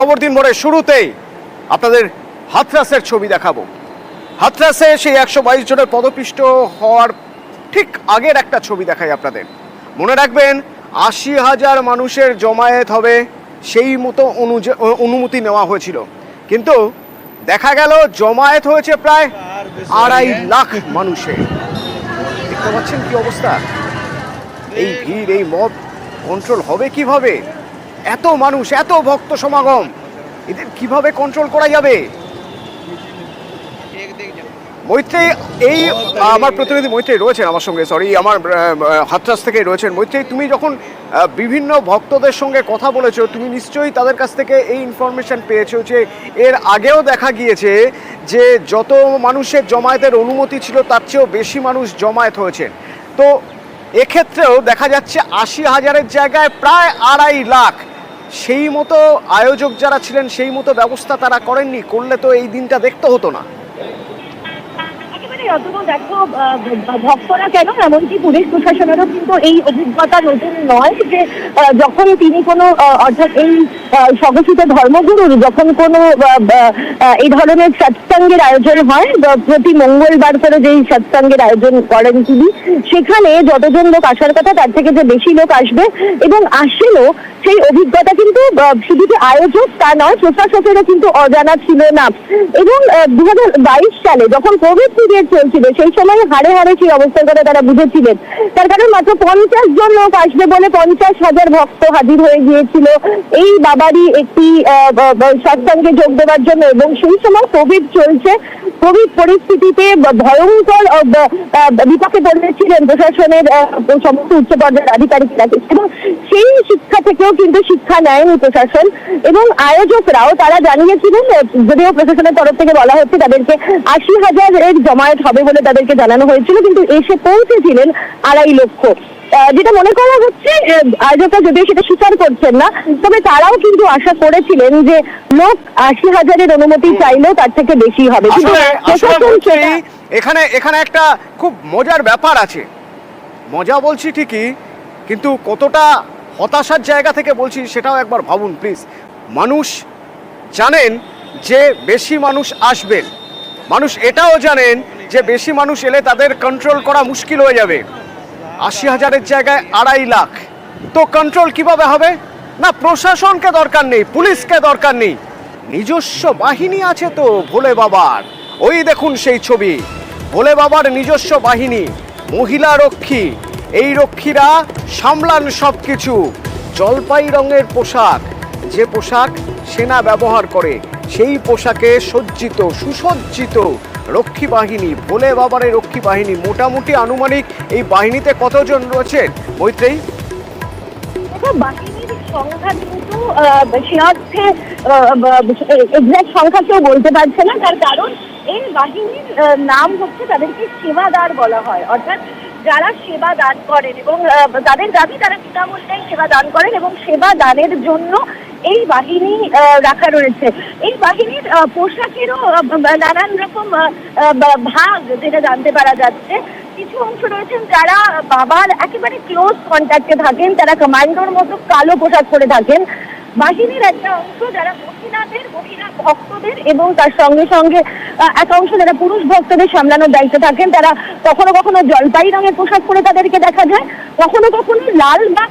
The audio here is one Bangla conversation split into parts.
খবর দিন ভোরের শুরুতেই আপনাদের হাথরাসের ছবি দেখাবো। হাথরাসে সেই 122 জনের পদপিষ্ট হওয়ার ঠিক আগের একটা ছবি দেখাই আপনাদের। মনে রাখবেন 80,000 মানুষের জমায়েত হবে সেই মতো অনুমতি নেওয়া হয়েছিল, কিন্তু দেখা গেল জমায়েত হয়েছে প্রায় 2.5 লাখ মানুষের। দেখতে পাচ্ছেন কি অবস্থা, এই ভিড়, এই মব কন্ট্রোল হবে কিভাবে? এত মানুষ, এত ভক্ত সমাগম, এদের কিভাবে কন্ট্রোল করা যাবে? মৈত্রেয়ী, এই আমার প্রতিনিধি মৈত্রেয়ী রয়েছেন আমার সঙ্গে, আমার হাথরাস থেকে রয়েছেন। মৈত্রেয়ী, তুমি যখন বিভিন্ন ভক্তদের সঙ্গে কথা বলেছো, তুমি নিশ্চয়ই তাদের কাছ থেকে এই ইনফরমেশন পেয়েছো যে এর আগেও দেখা গিয়েছে যে যত মানুষের জমায়েতের অনুমতি ছিল তার চেয়েও বেশি মানুষ জমায়েত হয়েছে। তো এক্ষেত্রেও দেখা যাচ্ছে 80,000-এর জায়গায় প্রায় 2.5 লাখ। সেই মতো আয়োজক যারা ছিলেন সেই মতো ব্যবস্থা তারা করেননি, করলে তো এই দিনটা দেখতে হতো না। দেখো, ভক্তরা কেন, এমনকি পুলিশ প্রশাসনেরও কিন্তু এই অভিজ্ঞতা নতুন নয় যে যখন তিনি কোনো, অর্থাৎ এই স্বঘোষিত ধর্মগুরুর যখন কোনো এই ধরনের সৎসঙ্গের আয়োজন হয়, প্রতি মঙ্গলবার করে যেই সৎসঙ্গের আয়োজন করেন তিনি, সেখানে যতজন লোক আসার কথা তার থেকে যে বেশি লোক আসবে এবং আসেও, সেই অভিজ্ঞতা কিন্তু শুধু যে আয়োজক তা নয়, প্রশাসকেরও কিন্তু অজানা ছিল না। এবং 2022 সালে যখন কোভিড পিরিয়ড চলছিল, সেই সময় হাড়ে হাড়ে সেই অবস্থার কথা তারা বুঝেছিলেন। তার কারণ মাত্র 50 জন লোক আসবে বলে 50,000 ভক্ত হাজির হয়ে গিয়েছিল এই বাবারই একটি সৎসঙ্গে যোগ দেওয়ার জন্য। এবং সেই সময় কোভিড চলছে, কোভিড পরিস্থিতিতে ভয়ঙ্কর বিপাকে পড়েছিলেন প্রশাসনের সমস্ত উচ্চ পর্যায়ের আধিকারিকরা, এবং সেই শিক্ষা থেকেও কিন্তু শিক্ষা নেয়নি প্রশাসন। এবং আয়োজকরাও তারা জানিয়েছিলেন, যদিও প্রশাসনের তরফ থেকে বলা হচ্ছে তাদেরকে 80,000-এর জমায়েত হবে বলে তাদেরকে জানানো হয়েছিল, কিন্তু এসে পৌঁছেছিলেন 2.5 লক্ষ। যেটা মনে করা হচ্ছে, আয়োজকরা যদিও সেটা স্বীকার করছেন না, তবে তারাও কিন্তু আশা করেছিলেন যে লোক 80,000-এর অনুমতি চাইলেও তার থেকে বেশি হবে। এখানে একটা খুব মজার ব্যাপার আছে। মজা বলছি ঠিকই, কিন্তু কতটা হতাশার জায়গা থেকে বলছি সেটাও একবার ভাবুন প্লিজ। মানুষ জানেন যে বেশি মানুষ আসবেন, মানুষ এটাও জানেন যে বেশি মানুষ এলে তাদের কন্ট্রোল করা মুশকিল হয়ে যাবে। 80,000-এর জায়গায় 2.5 লাখ, তো কন্ট্রোল কিভাবে হবে? না, প্রশাসনকে দরকার নেই, পুলিশকে দরকার নেই, নিজস্ব বাহিনী আছে তো ভোলে বাবার। ওই দেখুন সেই ছবি, ভোলে বাবার নিজস্ব বাহিনী, মহিলা রক্ষী। এই রক্ষীরা সামলান সব কিছু। জলপাই রঙের পোশাক, যে পোশাক সেনা ব্যবহার করে, সেই পোশাকে সজ্জিত, সুসজ্জিত রক্ষী বাহিনী, ভোলে বাবার এই রক্ষী বাহিনী। মোটামুটি আনুমানিক এই বাহিনীতে কতজন রয়েছেন মৈত্রেয়ী? বাহিনীর সংখ্যা কিন্তু সে অর্থে এক্সাক্ট সংখ্যা কেউ বলতে পারছে না, তার কারণ এই বাহিনীর নাম হচ্ছে, তাদেরকে সেবাদার বলা হয়, অর্থাৎ যারা সেবা দান করেন এবং তাদের দাবি তারা বিনামূল্যে সেবা দান করেন এবং সেবা দানের জন্য এই বাহিনী রাখা রয়েছে। এই বাহিনীর পোশাকেরও নানান রকম ভাগ যেটা জানতে পারা যাচ্ছে। কিছু অংশ রয়েছেন যারা বাবার একেবারে ক্লোজ কন্ট্যাক্টে থাকেন, তারা কমান্ডোর মতো কালো পোশাক পরে থাকেন। বাহিনীর একটা অংশ যারা মহিলা ভক্তদের এবং তার সঙ্গে সঙ্গে এক অংশ যারা পুরুষ ভক্তদের সামলানোর দায়িত্বে থাকেন, তারা কখনো কখনো জলপাই রঙের পোশাক পরে তাদেরকে দেখা যায়, কখনো কখনো লাল বা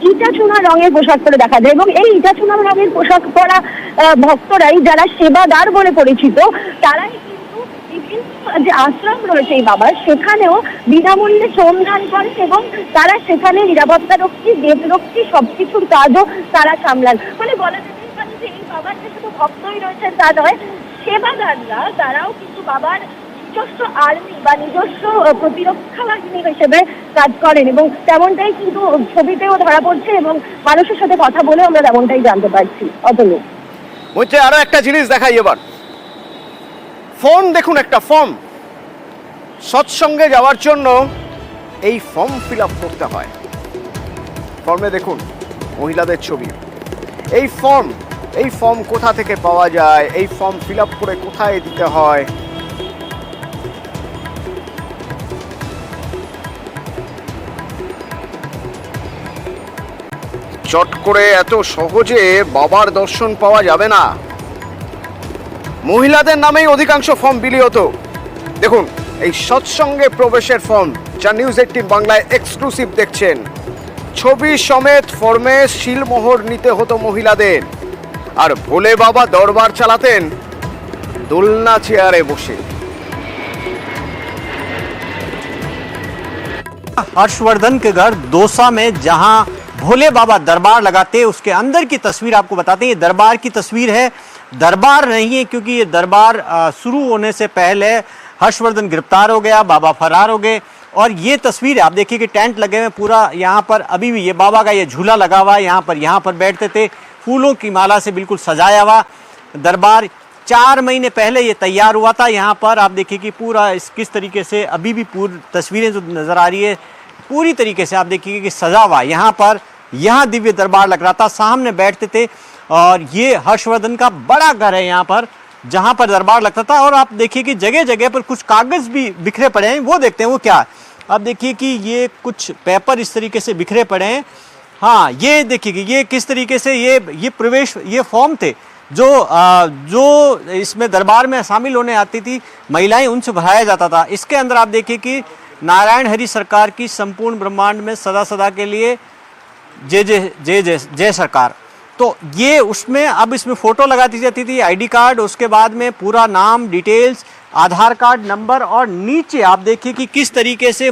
ইটাচুনা রঙের পোশাক পরে দেখা যায়। এবং এই ইটাচুনা রঙের পোশাক পরা ভক্তরাই, যারা সেবাদার বলে পরিচিত, তারাই কিন্তু বিভিন্ন যে আশ্রম রয়েছে এই বাবার, সেখানেও বিনামূল্যে শ্রমদান করেন এবং তারা সেখানে নিরাপত্তা রক্ষী, দেবরক্ষী সবকিছুর কাজও তারা সামলান। মানে বলা যেতে পারে যে এই বাবার যে শুধু ভক্তই রয়েছেন তা নয়, সেবাদাররা তারাও কিন্তু বাবার নিজস্ব আর্মি বা নিজস্ব প্রতিরক্ষা বাহিনী হিসেবে কাজ করেন এবং তেমনটাই কিন্তু ছবিতেও ধরা পড়ছে এবং মানুষের সাথে কথা বলে আমরা তেমনটাই জানতে পারছি। অতনু, বলছে আরো একটা জিনিস দেখাই এবার। ফর্ম দেখুন, একটা ফর্ম, সৎসঙ্গে যাওয়ার জন্য এই ফর্ম ফিল আপ করতে হয়। ফর্মে দেখুন মহিলাদের ছবি। এই ফর্ম কোথা থেকে পাওয়া যায়? এই ফর্ম ফিল আপ করে কোথায় দিতে হয়? চট করে এত সহজে বাবার দর্শন পাওয়া যাবে না। মহিলাদের নামেই অধিকাংশ ফর্ম বিলি হতো। দেখুন এই সৎসঙ্গে প্রবেশের ফর্ম, যা নিউজ 18 বাংলায় এক্সক্লুসিভ দেখছেন। ছবি সমেত ফর্মে শিলমোহর নিতে হতো মহিলাদের, আর ভোলে বাবা দরবার চালাতেন দোলনা চেয়ারে বসে। हर्षवर्धन के घर दौसा में जहां भोले बाबा दरबार लगाते हैं, उसके अंदर की तस्वीर आपको बताते हैं। ये दरबार की तस्वीर है, दरबार नहीं है क्योंकि ये दरबार शुरू होने से पहले हर्षवर्धन गिरफ्तार हो गया, बाबा फरार हो गए। और ये तस्वीर है, आप देखिए कि टेंट लगे हुए पूरा यहाँ पर, अभी भी ये बाबा का ये झूला लगा हुआ है, यहाँ पर बैठते थे, फूलों की माला से बिल्कुल सजाया हुआ दरबार। 4 महीने पहले ये तैयार हुआ था। यहाँ पर आप देखिए कि पूरा किस तरीके से अभी भी पूरी तस्वीरें जो नज़र आ रही है, पूरी तरीके से आप देखिए कि सजा हुआ। यहाँ पर दिव्य दरबार लग रहा था, सामने बैठते थे। और ये हर्षवर्धन का बड़ा घर है यहाँ पर, जहाँ पर दरबार लगता था। और आप देखिए कि जगह जगह पर कुछ कागज़ भी बिखरे पड़े हैं, वो देखते हैं वो क्या है। आप देखिए कि ये कुछ पेपर इस तरीके से बिखरे पड़े हैं। हाँ, ये देखिए कि ये किस तरीके से ये प्रवेश, ये फॉर्म थे जो इसमें दरबार में शामिल होने आती थी महिलाएं, उनसे भराया जाता था। इसके अंदर आप देखिए कि नारायण हरि सरकार की संपूर्ण ब्रह्मांड में सदा सदा के लिए जय जय जय जय जय सरकार। तो ये उसमें अब इसमें फ़ोटो लगा दी जाती थी, आईडी कार्ड, उसके बाद में पूरा नाम, डिटेल्स, आधार कार्ड नंबर, और नीचे आप देखिए कि किस तरीके से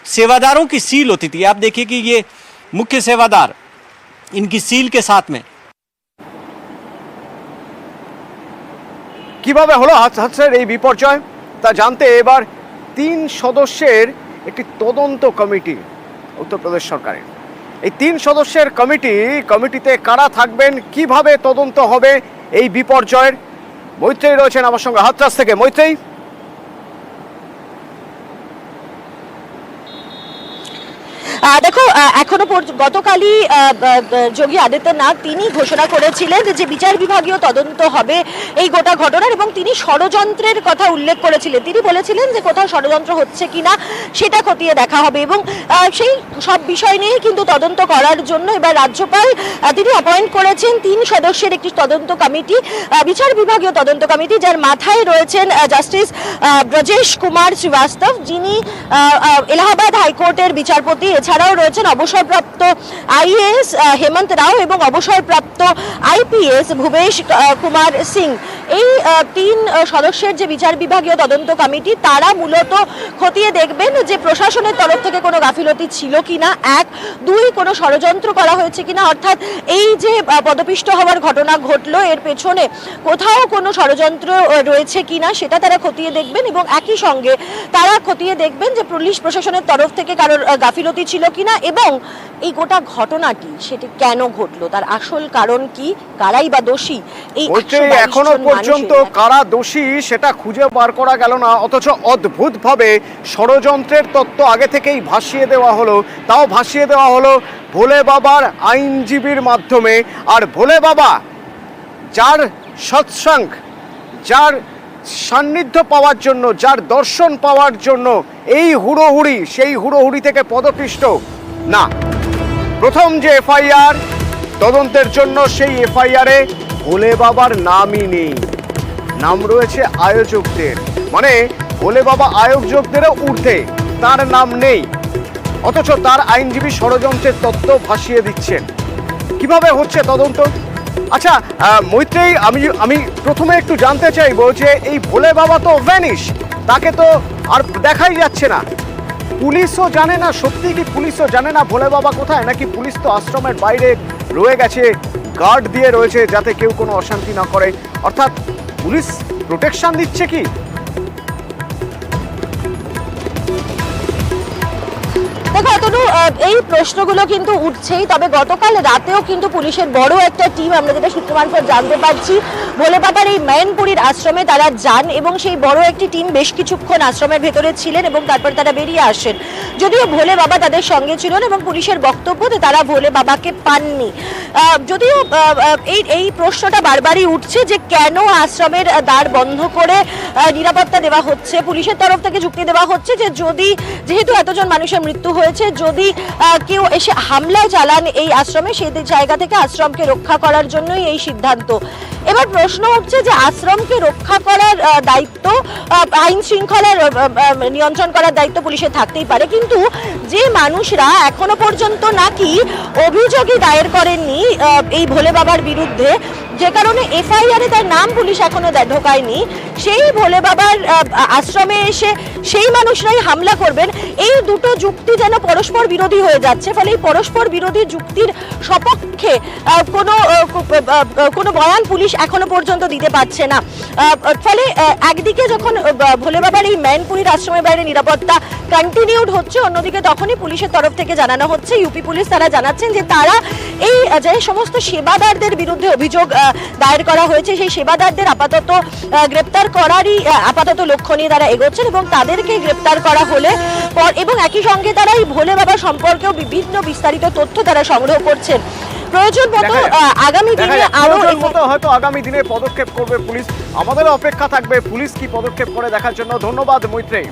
सेवादारों की सील होती थी। आप देखिए कि ये मुख्य सेवादार, इनकी सील के साथ में। কিভাবে হলো হাতছাড়ার এই বিপর্যয় তা জানতে এবার 3 সদস্যের একটি তদন্ত কমিটি উত্তরপ্রদেশ সরকারের। এই 3 সদস্যের কমিটিতে কারা থাকবেন, কিভাবে তদন্ত হবে এই বিপর্যয়ের। মৈত্রেয়ী রয়েছেন আমার সঙ্গে হাতরাস থেকে। মৈত্রেয়ী, দেখো, এখনো গতকালই যোগী আদিত্যনাথ তিনি ঘোষণা করেছিলেন যে বিচার বিভাগীয় তদন্ত হবে এই গোটা ঘটনার, এবং তিনি ষড়যন্ত্রের কথা উল্লেখ করেছিলেন। তিনি বলেছিলেন যে কোথাও ষড়যন্ত্র হচ্ছে কিনা সেটা খতিয়ে দেখা হবে, এবং সেই সব বিষয় নিয়ে কিন্তু তদন্ত করার জন্য এবার রাজ্যপাল তিনি অ্যাপয়েন্ট করেছেন 3 সদস্যের একটি তদন্ত কমিটি, বিচার বিভাগীয় তদন্ত কমিটি, যার মাথায় রয়েছেন জাস্টিস ব্রজেশ কুমার শ্রীবাস্তব, যিনি এলাহাবাদ হাইকোর্টের বিচারপতি। এছাড়াও রয়েছেন অবসরপ্রাপ্ত আইএএস হেমন্ত রাও এবং অবসরপ্রাপ্ত আইপিএস ভুবেশ কুমার সিং। এই 3 সদস্যের যে বিচার বিভাগীয় তদন্ত কমিটি, তারা মূলত খতিয়ে দেখবেন যে প্রশাসনের তরফ থেকে কোনো গাফিলতি ছিল কিনা, 1, 2 কোনো ষড়যন্ত্র করা হয়েছে কিনা, অর্থাৎ এই যে পদপিষ্ট হওয়ার ঘটনা ঘটলো এর পেছনে কোথাও কোনো ষড়যন্ত্র রয়েছে কিনা সেটা তারা খতিয়ে দেখবেন, এবং একই সঙ্গে তারা খতিয়ে দেখবেন যে পুলিশ প্রশাসনের তরফ থেকে কারোর গাফিলতি ছিল কিনা, এবং এই গোটা ঘটনাটি সেটি কেন ঘটলো, তার আসল কারণ কি, কারাই বা দোষী। এই এখনো পর্যন্ত কারা দোষী সেটা খুঁজে বার করা গেল না, অথচ অদ্ভুতভাবে ষড়যন্ত্রের তত্ত্ব আগে থেকেই ভাসিয়ে দেওয়া হলো। তাও ভাসিয়ে দেওয়া হলো ভোলে বাবার আইনজীবীর মাধ্যমে। আর ভোলে বাবা, যার সৎসঙ্গ, যার সান্নিধ্য পাওয়ার জন্য, যার দর্শন পাওয়ার জন্য এই হুড়োহুড়ি, সেই হুড়োহুড়ি থেকে পদপিষ্ট না। প্রথম যে এফআইআর তদন্তের জন্য, সেই এফআইআরে ভোলে বাবার নামই নেই, নাম রয়েছে আয়োজকদের। মানে ভোলে বাবা আয়োজকদেরও ঊর্ধ্বে, তার নাম নেই, অথচ তার আইনজীবী ষড়যন্ত্রের তত্ত্ব ভাসিয়ে দিচ্ছেন। কিভাবে হচ্ছে তদন্ত? আচ্ছা মৈত্রেয়ী, আমি প্রথমে একটু জানতে চাইবো যে এই ভোলে বাবা তো ভ্যানিশ, তাকে তো আর দেখাই যাচ্ছে না। পুলিশও জানে না, সত্যি কি পুলিশও জানে না ভোলে বাবা কোথায়, নাকি পুলিশ তো আশ্রমের বাইরে রয়ে গেছে, গার্ড দিয়ে রয়েছে যাতে কেউ কোনো অশান্তি না করে, অর্থাৎ পুলিশ প্রোটেকশন দিচ্ছে কি? দেখো অতনু, এই প্রশ্নগুলো কিন্তু উঠছেই। তবে গতকাল রাতেও কিন্তু পুলিশের বড় একটা টিম, আমরা যেটা সূত্র মারফত জানতে পারছি, ভোলে বাবার এই ম্যানপুরীর আশ্রমে তারা যান, এবং সেই বড় একটি টিম বেশ কিছুক্ষণ আশ্রমের ভেতরে ছিলেন এবং তারপর তারা বেরিয়ে আসেন। যদিও ভোলে বাবা তাদের সঙ্গে ছিলেন এবং পুলিশের বক্তব্য যে তারা ভোলে বাবাকে পাননি। যদিও এই প্রশ্নটা বারবারই উঠছে যে কেন আশ্রমের দ্বার বন্ধ করে নিরাপত্তা দেওয়া হচ্ছে। পুলিশের তরফ থেকে যুক্তি দেওয়া হচ্ছে যে যেহেতু এতজন মানুষের মৃত্যু হয়েছে, যদি কেউ এসে হামলা চালান এই আশ্রমে, সেই জায়গা থেকে আশ্রমকে রক্ষা করার জন্যই এই সিদ্ধান্ত। এবার প্রশ্ন হচ্ছে যে আশ্রমকে রক্ষা করার দায়িত্ব, আইন শৃঙ্খলার নিয়ন্ত্রণ করার দায়িত্ব পুলিশের থাকতেই পারে, কিন্তু যে মানুষরা এখনো পর্যন্ত নাকি অভিযোগই দায়ের করেননি এই ভোলে বাবার বিরুদ্ধে, যে কারণে এফআইআরে তার নাম পুলিশ এখনো ঢোকায়নি, সেই ভোলে বাবার আশ্রমে এসে সেই মানুষরাই হামলা করবেন, এই দুটো যুক্তি যেন পরস্পর বিরোধী হয়ে যাচ্ছে। ফলে এই পরস্পর বিরোধী যুক্তির সপক্ষে কোনো বয়ান পুলিশ এখনো পর্যন্ত দিতে পারছে না। ফলে একদিকে যখন ভোলে বাবার এই ম্যানপুরীর আশ্রমের বাইরে নিরাপত্তা কন্টিনিউড হচ্ছে, অন্যদিকে তখনই পুলিশের তরফ থেকে জানানো হচ্ছে, ইউপি পুলিশ তারা জানাচ্ছেন যে তারা এই যে সমস্ত সেবাদারদের বিরুদ্ধে অভিযোগ দায়ের করা হয়েছে, সেই সেবাদারদের আপাতত গ্রেপ্তার করারই আপাতত লক্ষ্য নিয়ে তারা এগোচ্ছেন এবং তাদেরকে গ্রেপ্তার করা হলে এবং একই সঙ্গে তারা এই ভোলে বাবা সম্পর্কেও বিভিন্ন বিস্তারিত তথ্য তারা সংগ্রহ করছেন। প্রয়োজন মতো আগামী দিনে আরো হয়তো আগামী দিনে পদক্ষেপ করবে পুলিশ। আমাদের অপেক্ষা থাকবে পুলিশ কি পদক্ষেপ করে দেখার জন্য। ধন্যবাদ মৈত্রেয়ী।